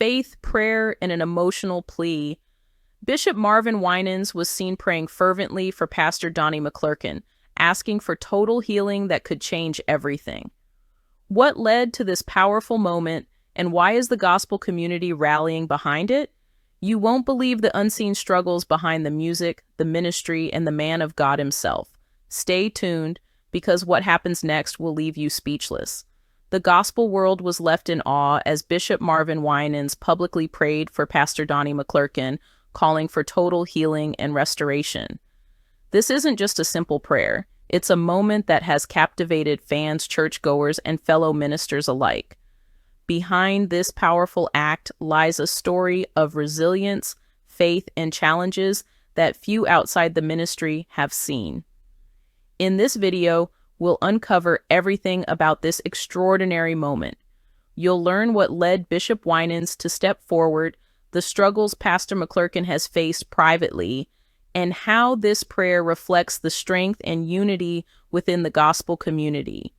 faith, prayer, and an emotional plea. Bishop Marvin Winans was seen praying fervently for Pastor Donnie McClurkin, asking for total healing that could change everything. What led to this powerful moment, and why is the gospel community rallying behind it? You won't believe the unseen struggles behind the music, the ministry, and the man of God himself. Stay tuned, because what happens next will leave you speechless. The gospel world was left in awe as Bishop Marvin Winans publicly prayed for Pastor Donnie McClurkin, calling for total healing and restoration. This isn't just a simple prayer. It's a moment that has captivated fans, churchgoers, and fellow ministers alike. Behind this powerful act lies a story of resilience, faith, and challenges that few outside the ministry have seen. In this video, we'll uncover everything about this extraordinary moment. You'll learn what led Bishop Winans to step forward, the struggles Pastor McClurkin has faced privately, and how this prayer reflects the strength and unity within the gospel community.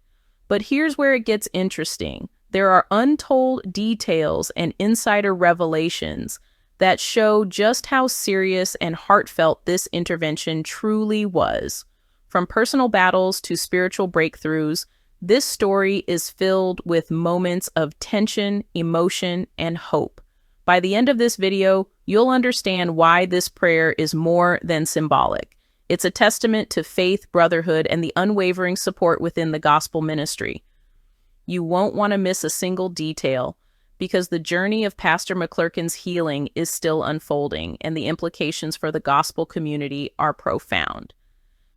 But here's where it gets interesting. There are untold details and insider revelations that show just how serious and heartfelt this intervention truly was. From personal battles to spiritual breakthroughs, this story is filled with moments of tension, emotion, and hope. By the end of this video, you'll understand why this prayer is more than symbolic. It's a testament to faith, brotherhood, and the unwavering support within the gospel ministry. You won't want to miss a single detail, because the journey of Pastor McClurkin's healing is still unfolding, and the implications for the gospel community are profound.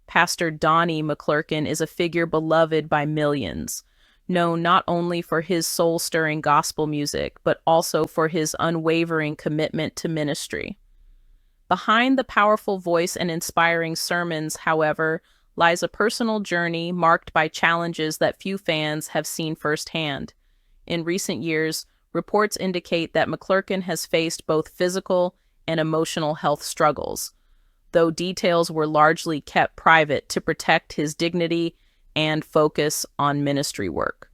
Pastor Donnie McClurkin is a figure beloved by millions, known not only for his soul-stirring gospel music, but also for his unwavering commitment to ministry. Behind the powerful voice and inspiring sermons, however, lies a personal journey marked by challenges that few fans have seen firsthand. In recent years, reports indicate that McClurkin has faced both physical and emotional health struggles, though details were largely kept private to protect his dignity and focus on ministry work.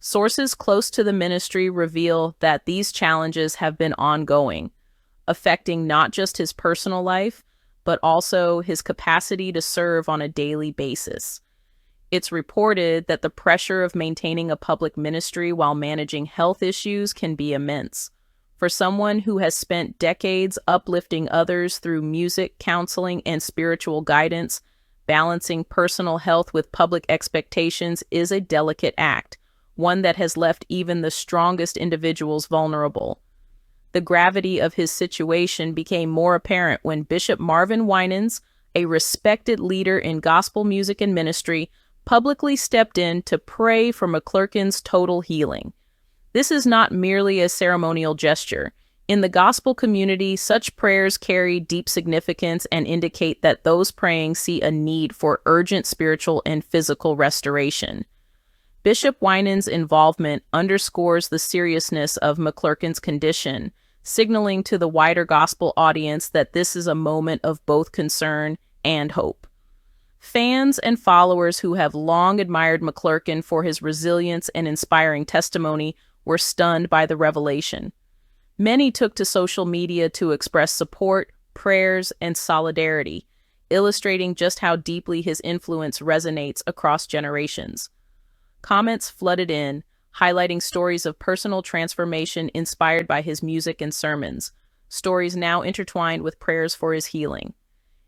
Sources close to the ministry reveal that these challenges have been ongoing, affecting not just his personal life, but also his capacity to serve on a daily basis. It's reported that the pressure of maintaining a public ministry while managing health issues can be immense. For someone who has spent decades uplifting others through music, counseling, and spiritual guidance, balancing personal health with public expectations is a delicate act, one that has left even the strongest individuals vulnerable. The gravity of his situation became more apparent when Bishop Marvin Winans, a respected leader in gospel music and ministry, publicly stepped in to pray for McClurkin's total healing. This is not merely a ceremonial gesture. In the gospel community, such prayers carry deep significance and indicate that those praying see a need for urgent spiritual and physical restoration. Bishop Winans' involvement underscores the seriousness of McClurkin's condition, signaling to the wider gospel audience that this is a moment of both concern and hope. Fans and followers who have long admired McClurkin for his resilience and inspiring testimony were stunned by the revelation. Many took to social media to express support, prayers, and solidarity, illustrating just how deeply his influence resonates across generations. Comments flooded in, highlighting stories of personal transformation inspired by his music and sermons, stories now intertwined with prayers for his healing.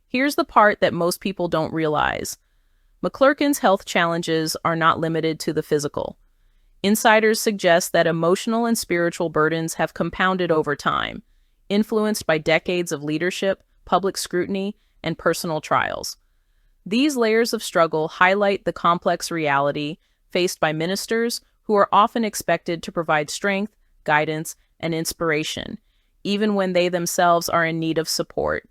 Here's the part that most people don't realize. McClurkin's health challenges are not limited to the physical. Insiders suggest that emotional and spiritual burdens have compounded over time, influenced by decades of leadership, public scrutiny, and personal trials. These layers of struggle highlight the complex reality faced by ministers who are often expected to provide strength, guidance, and inspiration, even when they themselves are in need of support.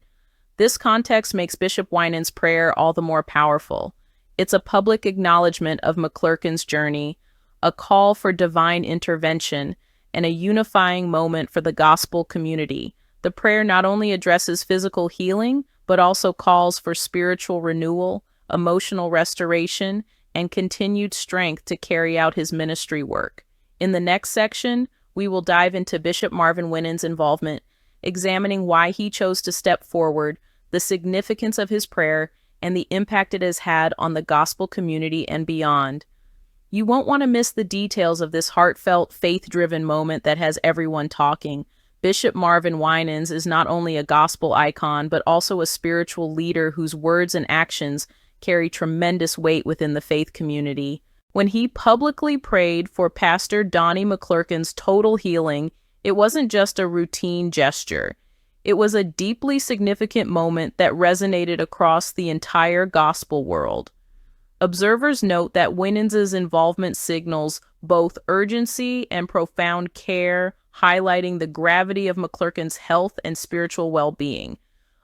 This context makes Bishop Winans' prayer all the more powerful. It's a public acknowledgement of McClurkin's journey, a call for divine intervention, and a unifying moment for the gospel community. The prayer not only addresses physical healing, but also calls for spiritual renewal, emotional restoration, and continued strength to carry out his ministry work. In the next section, we will dive into Bishop Marvin Winans' involvement, examining why he chose to step forward, the significance of his prayer, and the impact it has had on the gospel community and beyond. You won't want to miss the details of this heartfelt, faith-driven moment that has everyone talking. Bishop Marvin Winans is not only a gospel icon, but also a spiritual leader whose words and actions carry tremendous weight within the faith community. When he publicly prayed for Pastor Donnie McClurkin's total healing, it wasn't just a routine gesture. It was a deeply significant moment that resonated across the entire gospel world. Observers note that Winans' involvement signals both urgency and profound care, highlighting the gravity of McClurkin's health and spiritual well-being.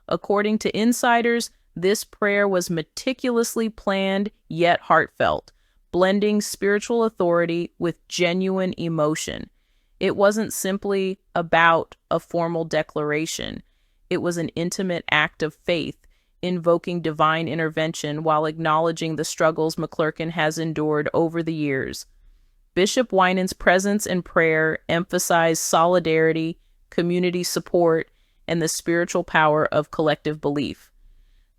According to insiders, this prayer was meticulously planned yet heartfelt, blending spiritual authority with genuine emotion. It wasn't simply about a formal declaration. It was an intimate act of faith, invoking divine intervention while acknowledging the struggles McClurkin has endured over the years. Bishop Winans' presence and prayer emphasized solidarity, community support, and the spiritual power of collective belief.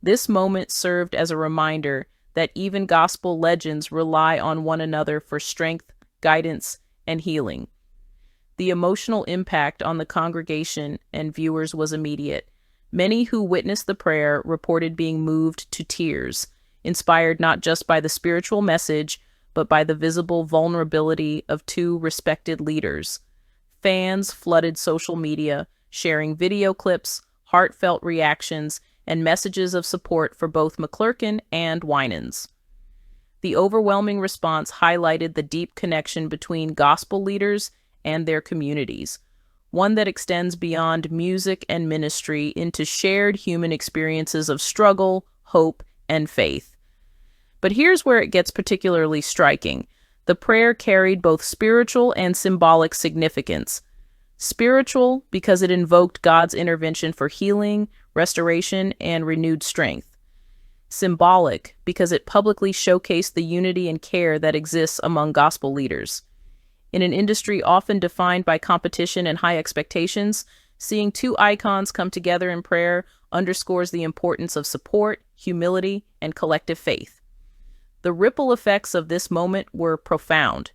This moment served as a reminder that even gospel legends rely on one another for strength, guidance, and healing. The emotional impact on the congregation and viewers was immediate. Many who witnessed the prayer reported being moved to tears, inspired not just by the spiritual message, but by the visible vulnerability of two respected leaders. Fans flooded social media, sharing video clips, heartfelt reactions, and messages of support for both McClurkin and Winans. The overwhelming response highlighted the deep connection between gospel leaders and their communities, one that extends beyond music and ministry into shared human experiences of struggle, hope, and faith. But here's where it gets particularly striking. The prayer carried both spiritual and symbolic significance. Spiritual, because it invoked God's intervention for healing, restoration, and renewed strength. Symbolic, because it publicly showcased the unity and care that exists among gospel leaders. In an industry often defined by competition and high expectations, seeing two icons come together in prayer underscores the importance of support, humility, and collective faith. The ripple effects of this moment were profound.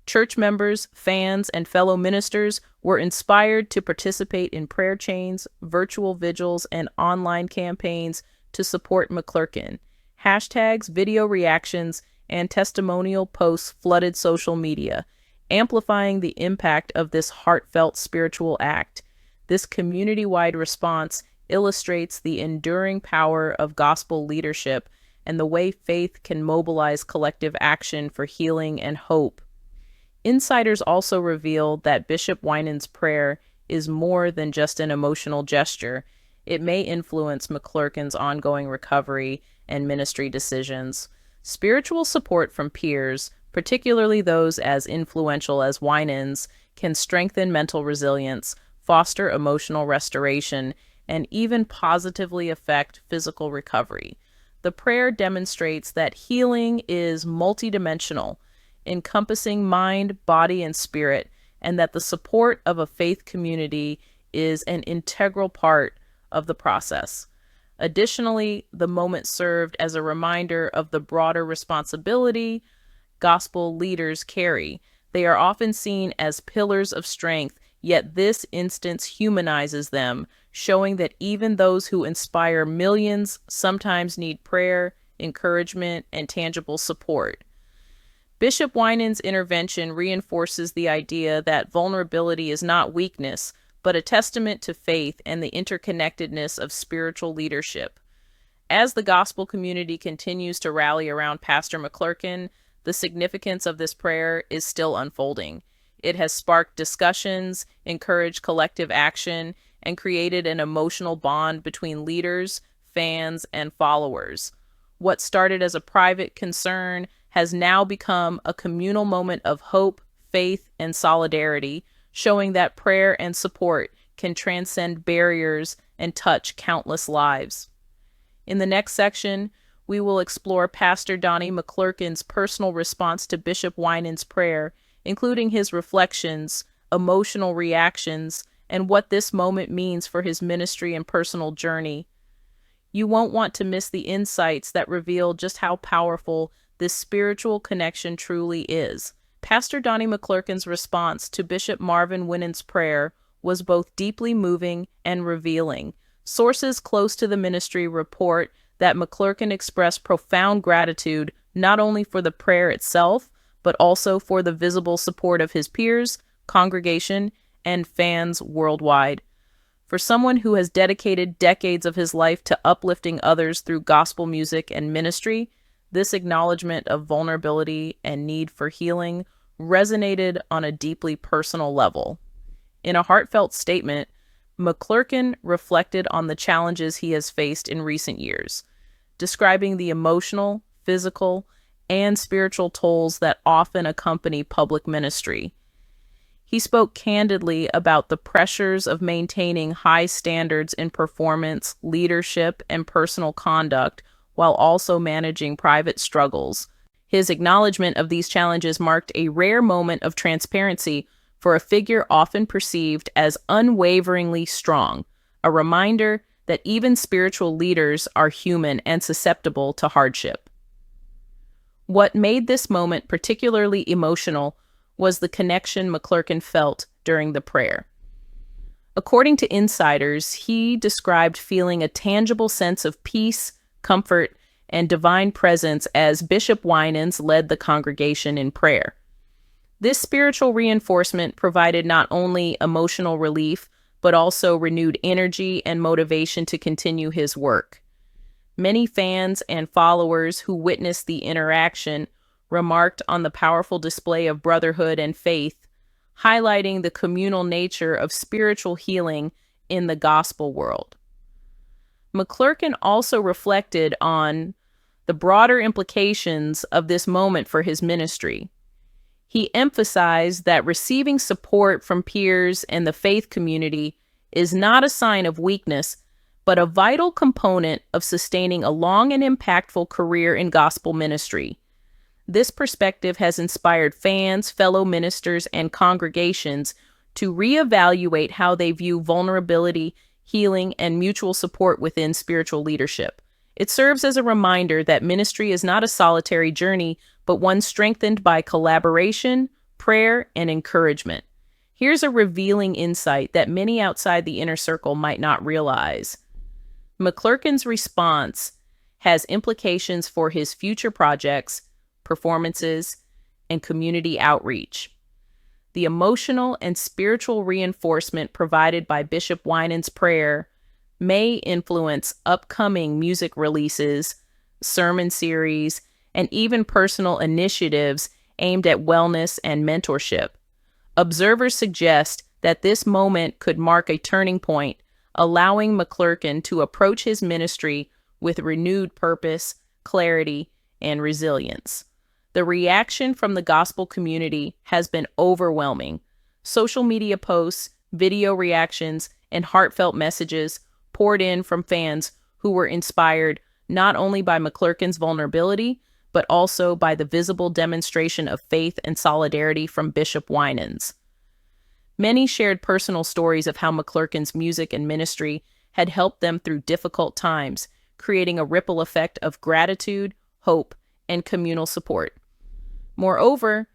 Church members, fans, and fellow ministers were inspired to participate in prayer chains, virtual vigils, and online campaigns to support McClurkin. Hashtags, video reactions, and testimonial posts flooded social media, amplifying the impact of this heartfelt spiritual act. This community-wide response illustrates the enduring power of gospel leadership and the way faith can mobilize collective action for healing and hope. Insiders also revealed that Bishop Winans' prayer is more than just an emotional gesture. It may influence McClurkin's ongoing recovery and ministry decisions. Spiritual support from peers, particularly those as influential as Winans, can strengthen mental resilience, foster emotional restoration, and even positively affect physical recovery. The prayer demonstrates that healing is multidimensional, encompassing mind, body, and spirit, and that the support of a faith community is an integral part of the process. Additionally, the moment served as a reminder of the broader responsibility gospel leaders carry. They are often seen as pillars of strength, yet this instance humanizes them, showing that even those who inspire millions sometimes need prayer, encouragement, and tangible support. Bishop Winans' intervention reinforces the idea that vulnerability is not weakness, but a testament to faith and the interconnectedness of spiritual leadership. As the gospel community continues to rally around Pastor McClurkin, the significance of this prayer is still unfolding. It has sparked discussions, encouraged collective action, and created an emotional bond between leaders, fans, and followers. What started as a private concern has now become a communal moment of hope, faith, and solidarity, showing that prayer and support can transcend barriers and touch countless lives. In the next section, we will explore Pastor Donnie McClurkin's personal response to Bishop Winans' prayer, including his reflections emotional reactions, and what this moment means for his ministry and personal journey. You won't want to miss the insights that reveal just how powerful this spiritual connection truly is. Pastor Donnie McClurkin's response to Bishop Marvin Winans' prayer was both deeply moving and revealing. Sources close to the ministry report that McClurkin expressed profound gratitude not only for the prayer itself, but also for the visible support of his peers, congregation, and fans worldwide. For someone who has dedicated decades of his life to uplifting others through gospel music and ministry, this acknowledgement of vulnerability and need for healing resonated on a deeply personal level. In a heartfelt statement, McClurkin reflected on the challenges he has faced in recent years, describing the emotional, physical, and spiritual tolls that often accompany public ministry. He spoke candidly about the pressures of maintaining high standards in performance, leadership, and personal conduct while also managing private struggles. His acknowledgement of these challenges marked a rare moment of transparency for a figure often perceived as unwaveringly strong, a reminder that even spiritual leaders are human and susceptible to hardship. What made this moment particularly emotional was the connection McClurkin felt during the prayer. According to insiders, he described feeling a tangible sense of peace, comfort, and divine presence as Bishop Winans led the congregation in prayer. This spiritual reinforcement provided not only emotional relief, but also renewed energy and motivation to continue his work. Many fans and followers who witnessed the interaction remarked on the powerful display of brotherhood and faith, highlighting the communal nature of spiritual healing in the gospel world. McClurkin also reflected on the broader implications of this moment for his ministry. He emphasized that receiving support from peers and the faith community is not a sign of weakness, but a vital component of sustaining a long and impactful career in gospel ministry. This perspective has inspired fans, fellow ministers, and congregations to reevaluate how they view vulnerability, healing, and mutual support within spiritual leadership. It serves as a reminder that ministry is not a solitary journey, but one strengthened by collaboration, prayer, and encouragement. Here's a revealing insight that many outside the inner circle might not realize. McClurkin's response has implications for his future projects, performances, and community outreach. The emotional and spiritual reinforcement provided by Bishop Winans' prayer may influence upcoming music releases, sermon series, and even personal initiatives aimed at wellness and mentorship. Observers suggest that this moment could mark a turning point, allowing McClurkin to approach his ministry with renewed purpose, clarity, and resilience. The reaction from the gospel community has been overwhelming. Social media posts, video reactions, and heartfelt messages poured in from fans who were inspired not only by McClurkin's vulnerability, but also by the visible demonstration of faith and solidarity from Bishop Winans. Many shared personal stories of how McClurkin's music and ministry had helped them through difficult times, creating a ripple effect of gratitude, hope, and communal support. Moreover,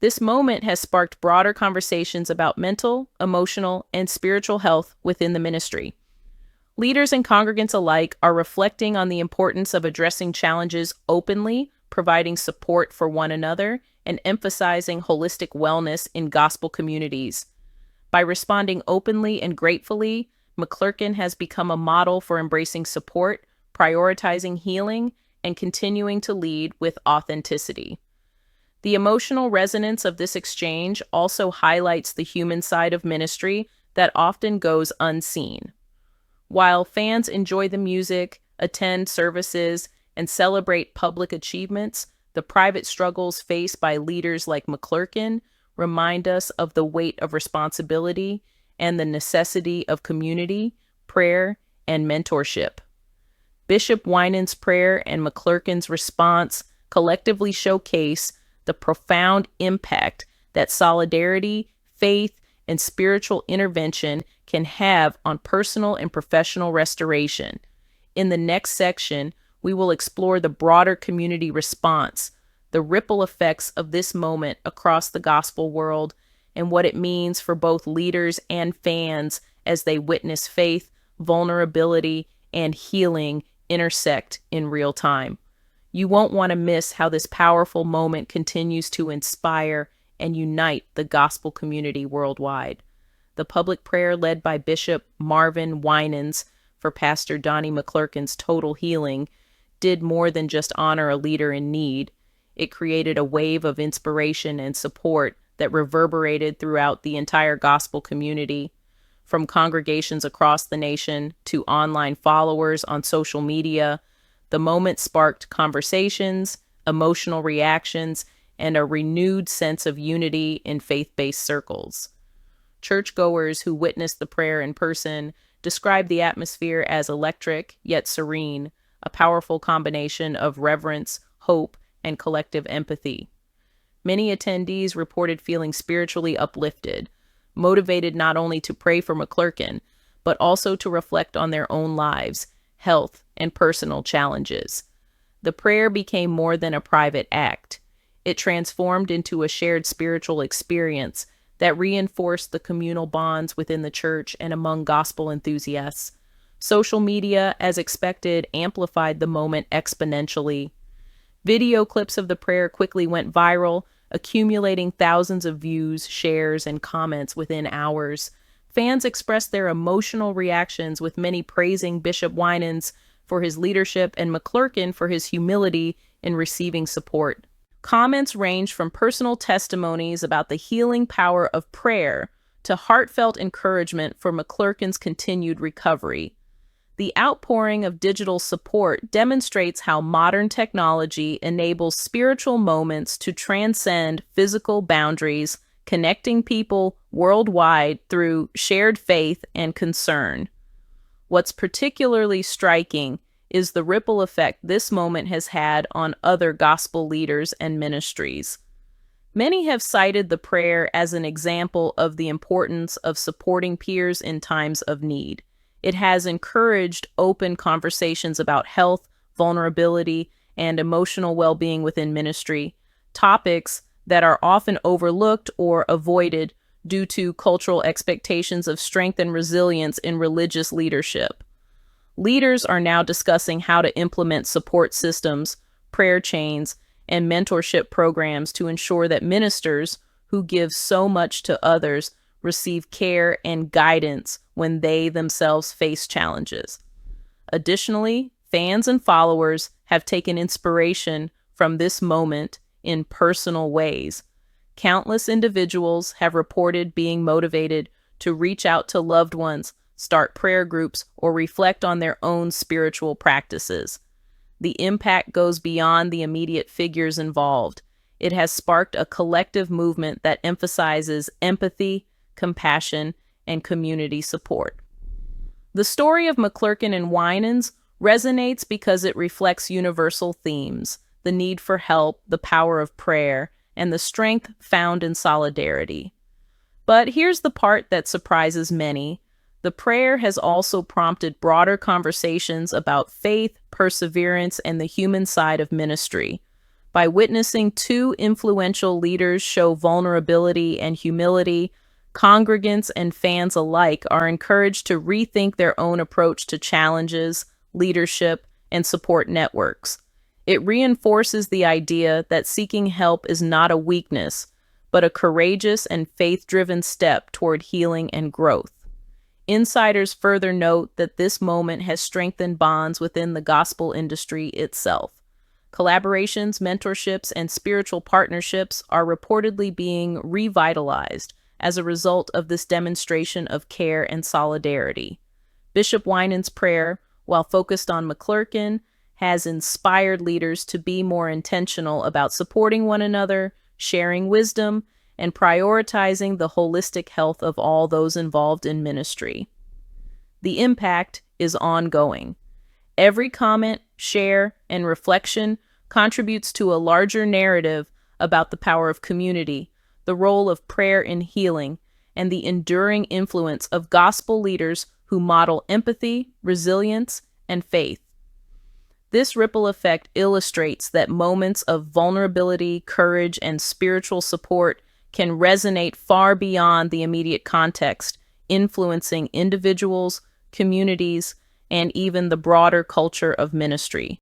this moment has sparked broader conversations about mental, emotional, and spiritual health within the ministry. Leaders and congregants alike are reflecting on the importance of addressing challenges openly, providing support for one another, and emphasizing holistic wellness in gospel communities. By responding openly and gratefully, McClurkin has become a model for embracing support, prioritizing healing, and continuing to lead with authenticity. The emotional resonance of this exchange also highlights the human side of ministry that often goes unseen. While fans enjoy the music, attend services, and celebrate public achievements, the private struggles faced by leaders like McClurkin remind us of the weight of responsibility and the necessity of community, prayer, and mentorship. Bishop Winans' prayer and McClurkin's response collectively showcase the profound impact that solidarity, faith, and spiritual intervention can have on personal and professional restoration. In the next section, we will explore the broader community response, the ripple effects of this moment across the gospel world, and what it means for both leaders and fans as they witness faith, vulnerability, and healing intersect in real time. You won't want to miss how this powerful moment continues to inspire and unite the gospel community worldwide. The public prayer led by Bishop Marvin Winans for Pastor Donnie McClurkin's total healing did more than just honor a leader in need. It created a wave of inspiration and support that reverberated throughout the entire gospel community. From congregations across the nation to online followers on social media, the moment sparked conversations, emotional reactions, and a renewed sense of unity in faith-based circles. Churchgoers who witnessed the prayer in person described the atmosphere as electric yet serene, a powerful combination of reverence, hope, and collective empathy. Many attendees reported feeling spiritually uplifted, motivated not only to pray for McClurkin, but also to reflect on their own lives, health, and personal challenges. The prayer became more than a private act. It transformed into a shared spiritual experience that reinforced the communal bonds within the church and among gospel enthusiasts. Social media, as expected, amplified the moment exponentially. Video clips of the prayer quickly went viral, accumulating thousands of views, shares, and comments within hours. Fans expressed their emotional reactions, with many praising Bishop Winans for his leadership and McClurkin for his humility in receiving support. Comments ranged from personal testimonies about the healing power of prayer to heartfelt encouragement for McClurkin's continued recovery. The outpouring of digital support demonstrates how modern technology enables spiritual moments to transcend physical boundaries, connecting people worldwide through shared faith and concern. What's particularly striking is the ripple effect this moment has had on other gospel leaders and ministries. Many have cited the prayer as an example of the importance of supporting peers in times of need. It has encouraged open conversations about health, vulnerability, and emotional well-being within ministry, topics that are often overlooked or avoided due to cultural expectations of strength and resilience in religious leadership. Leaders are now discussing how to implement support systems, prayer chains, and mentorship programs to ensure that ministers who give so much to others receive care and guidance when they themselves face challenges. Additionally, fans and followers have taken inspiration from this moment in personal ways. Countless individuals have reported being motivated to reach out to loved ones, start prayer groups, or reflect on their own spiritual practices. The impact goes beyond the immediate figures involved. It has sparked a collective movement that emphasizes empathy, compassion, and community support. The story of McClurkin and Winans resonates because it reflects universal themes: the need for help, the power of prayer, and the strength found in solidarity. But here's the part that surprises many. The prayer has also prompted broader conversations about faith, perseverance, and the human side of ministry. By witnessing two influential leaders show vulnerability and humility, congregants and fans alike are encouraged to rethink their own approach to challenges, leadership, and support networks. It reinforces the idea that seeking help is not a weakness, but a courageous and faith-driven step toward healing and growth. Insiders further note that this moment has strengthened bonds within the gospel industry itself. Collaborations, mentorships, and spiritual partnerships are reportedly being revitalized as a result of this demonstration of care and solidarity. Bishop Winans' prayer, while focused on McClurkin, has inspired leaders to be more intentional about supporting one another, sharing wisdom, and prioritizing the holistic health of all those involved in ministry. The impact is ongoing. Every comment, share, and reflection contributes to a larger narrative about the power of community, the role of prayer in healing, and the enduring influence of gospel leaders who model empathy, resilience, and faith. This ripple effect illustrates that moments of vulnerability, courage, and spiritual support can resonate far beyond the immediate context, influencing individuals, communities, and even the broader culture of ministry.